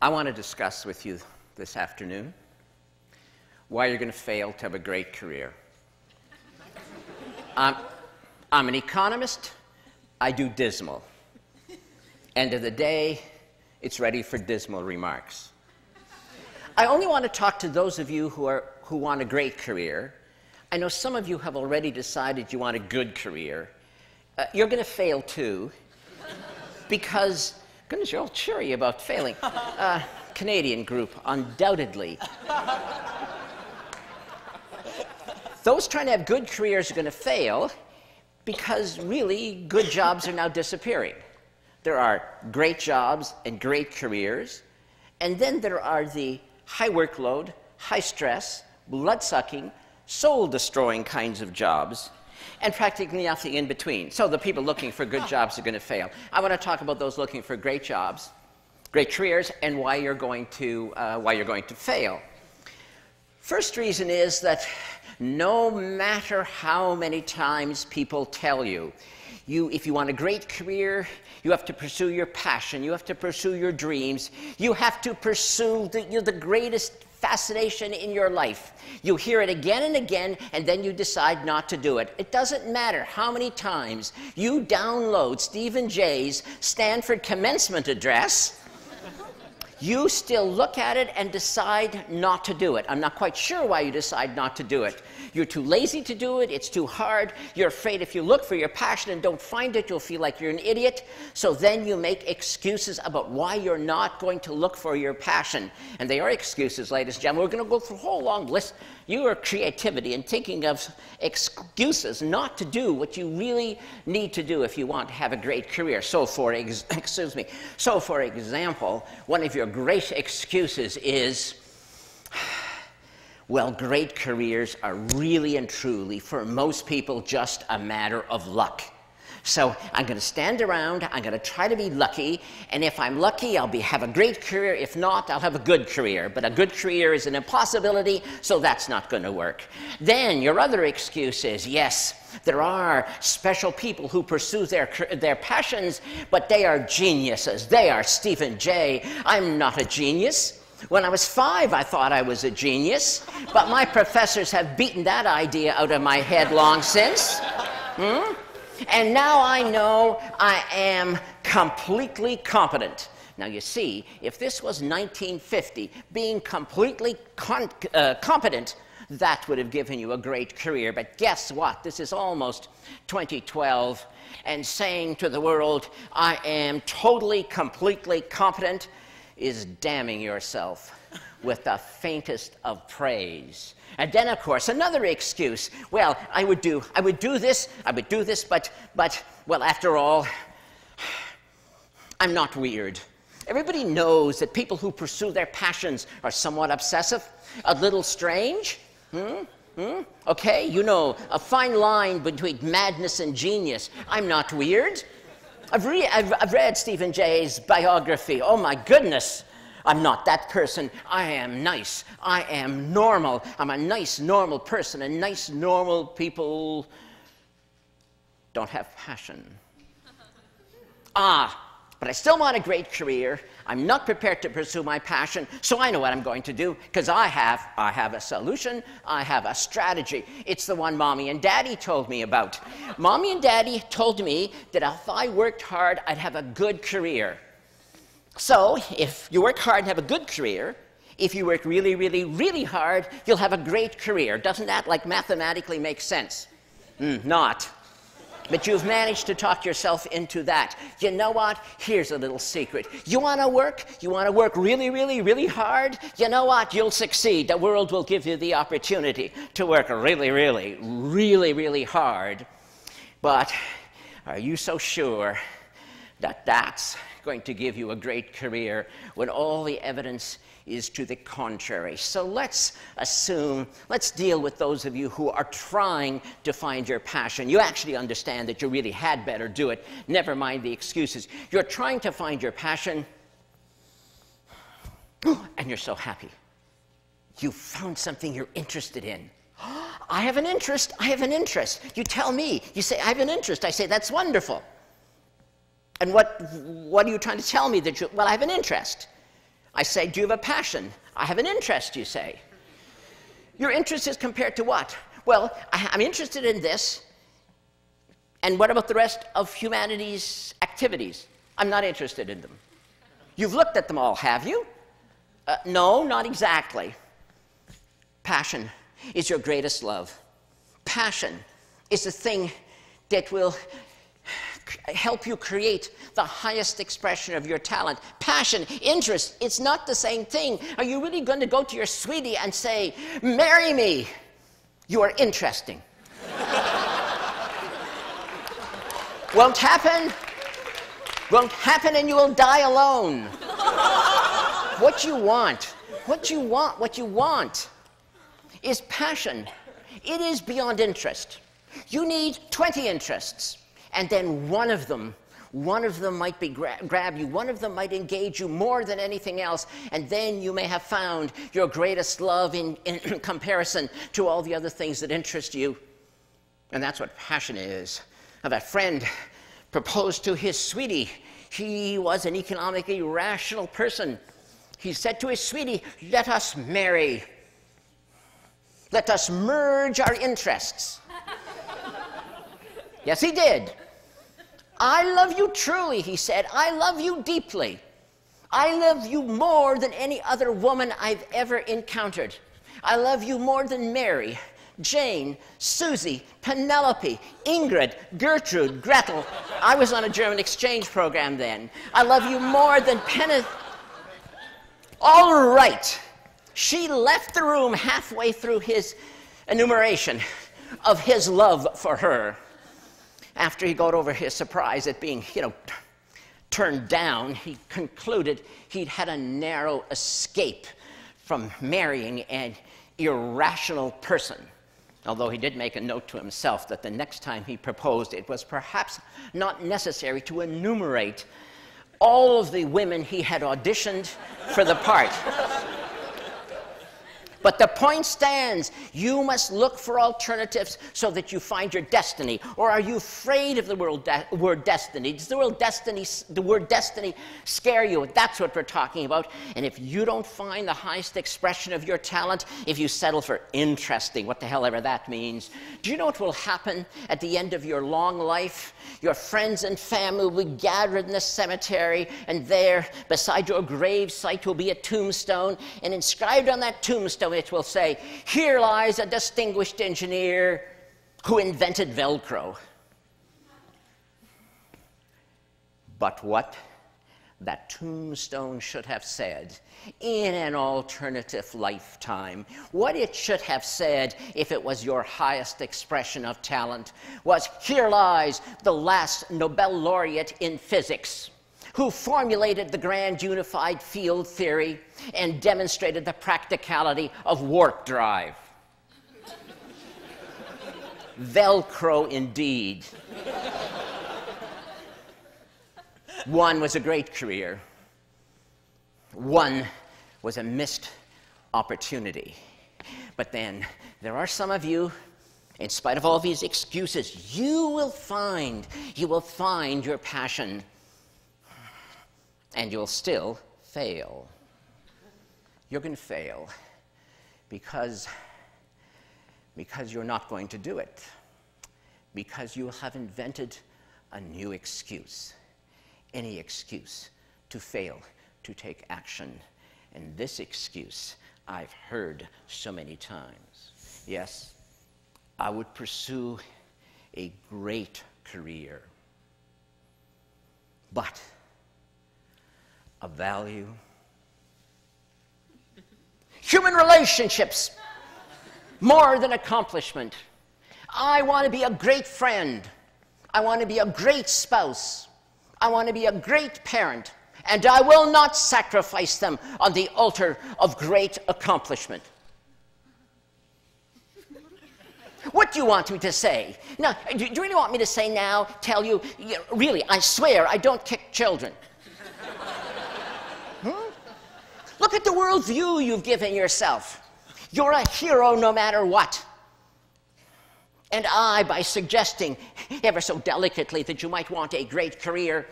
I want to discuss with you this afternoon why you're going to fail to have a great career. I'm an economist. I do dismal. End of the day, it's ready for dismal remarks. I only want to talk to those of you who want a great career. I know some of you have already decided you want a good career. You're going to fail too, because, goodness, you're all cheery about failing. Canadian group, undoubtedly. Those trying to have good careers are going to fail because really good jobs are now disappearing. There are great jobs and great careers, and then there are the high workload, high stress, blood-sucking, soul-destroying kinds of jobs, and practically nothing in between. So the people looking for good jobs are going to fail. I want to talk about those looking for great jobs, great careers, and why you're going to fail. First reason is that no matter how many times people tell you, if you want a great career, you have to pursue your passion, you have to pursue your dreams, you have to pursue the greatest fascination in your life. You hear it again and again, and then you decide not to do it. It doesn't matter how many times you download Stephen Jay's Stanford commencement address, you still look at it and decide not to do it. I'm not quite sure why you decide not to do it. You're too lazy to do it, it's too hard, you're afraid if you look for your passion and don't find it, you'll feel like you're an idiot. So then you make excuses about why you're not going to look for your passion. And they are excuses, ladies and gentlemen. We're going to go through a whole long list. Your creativity and thinking of excuses not to do what you really need to do if you want to have a great career. So for example, one of your great excuses is, well, great careers are really and truly, for most people, just a matter of luck. So I'm going to stand around, I'm going to try to be lucky, and if I'm lucky, I'll have a great career. If not, I'll have a good career. But a good career is an impossibility, so that's not going to work. Then your other excuse is, yes, there are special people who pursue their passions, but they are geniuses. They are Stephen Jay. I'm not a genius. When I was 5, I thought I was a genius, but my professors have beaten that idea out of my head long since. And now I know I am completely competent. Now you see, if this was 1950, being completely competent, that would have given you a great career. But guess what? This is almost 2012, and saying to the world, I am totally, completely competent, is damning yourself with the faintest of praise. And then, of course, another excuse. Well, I would do this, but, well, after all, I'm not weird. Everybody knows that people who pursue their passions are somewhat obsessive, a little strange. Okay, you know, a fine line between madness and genius. I'm not weird. I've read Stephen Jay's biography. Oh, my goodness. I'm not that person. I am nice. I am normal. I'm a nice, normal person, and nice, normal people don't have passion. But I still want a great career. I'm not prepared to pursue my passion, so I know what I'm going to do, because I have a solution. I have a strategy. It's the one Mommy and Daddy told me about. Mommy and Daddy told me that if I worked hard, I'd have a good career. So if you work hard and have a good career, if you work really, really, really hard, you'll have a great career. Doesn't that, like, mathematically make sense? Not. But you've managed to talk yourself into that. You know what? Here's a little secret. You want to work? You want to work really, really, really hard? You know what? You'll succeed. The world will give you the opportunity to work really, really, really, really hard. But are you so sure that that's going to give you a great career when all the evidence is to the contrary? So let's deal with those of you who are trying to find your passion. You actually understand that you really had better do it. Never mind the excuses. You're trying to find your passion, and you're so happy. You found something you're interested in. I have an interest. I have an interest. You tell me. You say, I have an interest. I say, that's wonderful. And what are you trying to tell me? Well, I have an interest. I say, do you have a passion? I have an interest, you say. Your interest is compared to what? Well, I'm interested in this. And what about the rest of humanity's activities? I'm not interested in them. You've looked at them all, have you? No, not exactly. Passion is your greatest love. Passion is the thing that will help you create the highest expression of your talent. Passion, interest, it's not the same thing. Are you really going to go to your sweetie and say, marry me? You are interesting. Won't happen. Won't happen, and you will die alone. What you want is passion. It is beyond interest. You need 20 interests, and then one of them might be grab you, one of them might engage you more than anything else, and then you may have found your greatest love in comparison to all the other things that interest you. And that's what passion is. Now, that friend proposed to his sweetie. He was an economically rational person. He said to his sweetie, let us marry. Let us merge our interests. Yes, he did. I love you truly, he said. I love you deeply. I love you more than any other woman I've ever encountered. I love you more than Mary, Jane, Susie, Penelope, Ingrid, Gertrude, Gretel. I was on a German exchange program then. I love you more than All right. She left the room halfway through his enumeration of his love for her. After he got over his surprise at being, turned down, he concluded he'd had a narrow escape from marrying an irrational person. Although he did make a note to himself that the next time he proposed, it was perhaps not necessary to enumerate all of the women he had auditioned for the part. But the point stands. You must look for alternatives so that you find your destiny. Or are you afraid of the word destiny? Does the word destiny scare you? That's what we're talking about. And if you don't find the highest expression of your talent, if you settle for interesting, what the hell ever that means, do you know what will happen at the end of your long life? Your friends and family will be gathered in the cemetery, and there, beside your grave site, will be a tombstone, and inscribed on that tombstone it will say, here lies a distinguished engineer who invented Velcro. But what that tombstone should have said in an alternative lifetime, what it should have said if it was your highest expression of talent, was, here lies the last Nobel laureate in physics, who formulated the grand unified field theory and demonstrated the practicality of warp drive. Velcro indeed. One was a great career. One was a missed opportunity. But then there are some of you, in spite of all these excuses, you will find your passion. And you'll still fail. You're going to fail because you're not going to do it. Because you have invented a new excuse. Any excuse to fail to take action. And this excuse I've heard so many times. Yes, I would pursue a great career, but of value. Human relationships, more than accomplishment. I want to be a great friend. I want to be a great spouse. I want to be a great parent. And I will not sacrifice them on the altar of great accomplishment. What do you want me to say? Now, do you really want me to say now, tell you, really, I swear I don't kick children? Look at the worldview you've given yourself. You're a hero no matter what. And I, by suggesting ever so delicately that you might want a great career,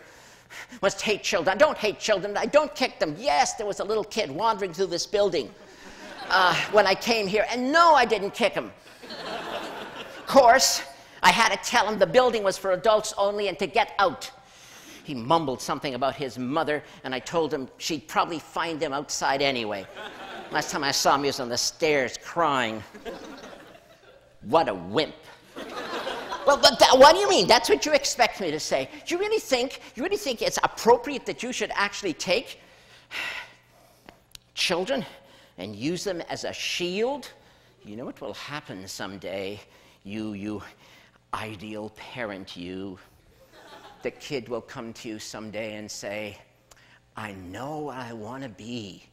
Must hate children. I don't hate children. I don't kick them. Yes, there was a little kid wandering through this building when I came here, and no, I didn't kick him. Of course, I had to tell him the building was for adults only and to get out. He mumbled something about his mother, and I told him she'd probably find him outside anyway. Last time I saw him, he was on the stairs crying. What a wimp. Well, but what do you mean? That's what you expect me to say. Do you really think it's appropriate that you should actually take children and use them as a shield? You know what will happen someday, you ideal parent, you. The kid will come to you someday and say, I know what I want to be.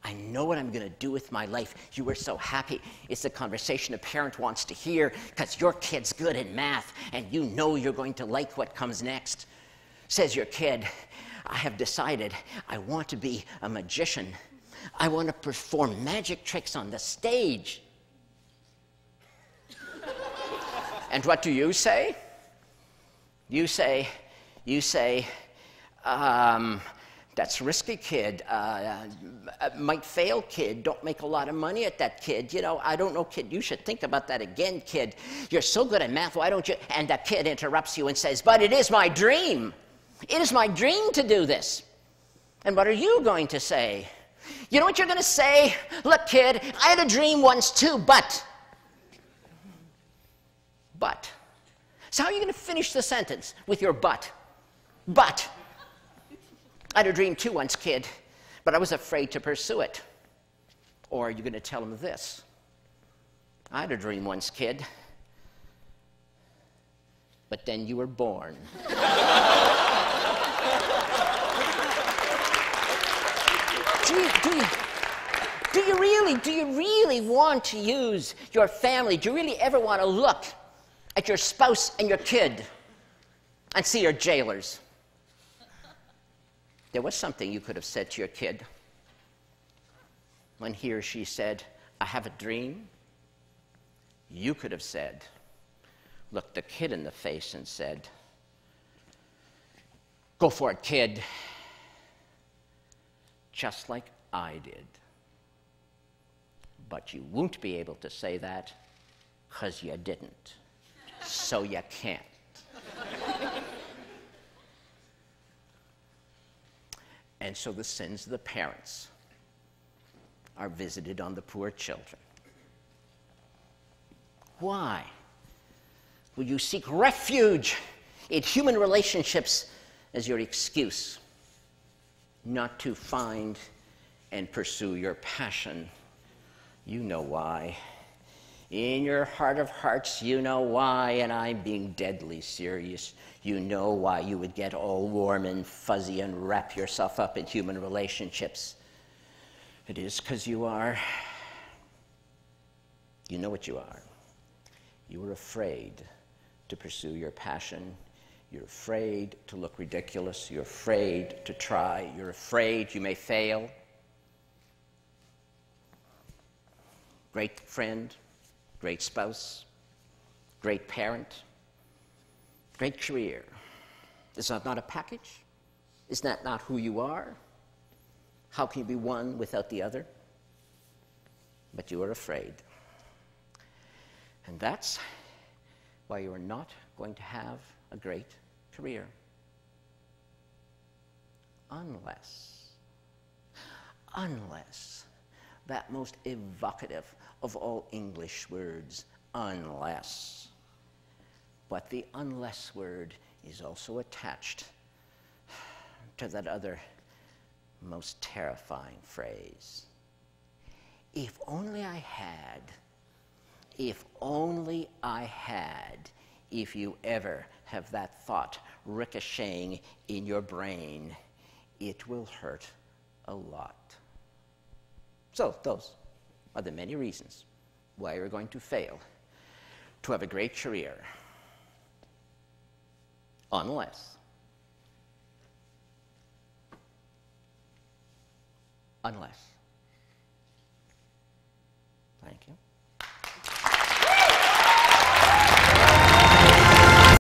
I know what I'm going to do with my life. You were so happy. It's the conversation a parent wants to hear because your kid's good in math and you know you're going to like what comes next. Says your kid, I have decided I want to be a magician. I want to perform magic tricks on the stage. And what do you say? You say, that's risky, kid. Might fail, kid. Don't make a lot of money at that, kid. You know, I don't know, kid. You should think about that again, kid. You're so good at math. Why don't you? And the kid interrupts you and says, but it is my dream. It is my dream to do this. And what are you going to say? You know what you're going to say? Look, kid, I had a dream once too, but. So how are you going to finish the sentence with your but? But. I had a dream too once, kid, but I was afraid to pursue it. Or are you going to tell him this? I had a dream once, kid, but then you were born. Do you really want to use your family? Do you really ever want to look at your spouse and your kid and see your jailers? There was something you could have said to your kid when he or she said, I have a dream. You could have said, looked the kid in the face and said, go for it, kid. Just like I did. But you won't be able to say that because you didn't. So you can't. And so the sins of the parents are visited on the poor children. Why will you seek refuge in human relationships as your excuse not to find and pursue your passion? You know why. In your heart of hearts, you know why, and I'm being deadly serious. You know why you would get all warm and fuzzy and wrap yourself up in human relationships. It is because you are. You know what you are. You are afraid to pursue your passion. You're afraid to look ridiculous. You're afraid to try. You're afraid you may fail. Great friend. Great spouse, great parent, great career. Is that not a package? Is that not who you are? How can you be one without the other? But you are afraid. And that's why you are not going to have a great career. Unless that most evocative of all English words, unless. But the unless word is also attached to that other most terrifying phrase. If only I had, if only I had, if you ever have that thought ricocheting in your brain, it will hurt a lot. So those are the many reasons why you're going to fail to have a great career, unless Thank you.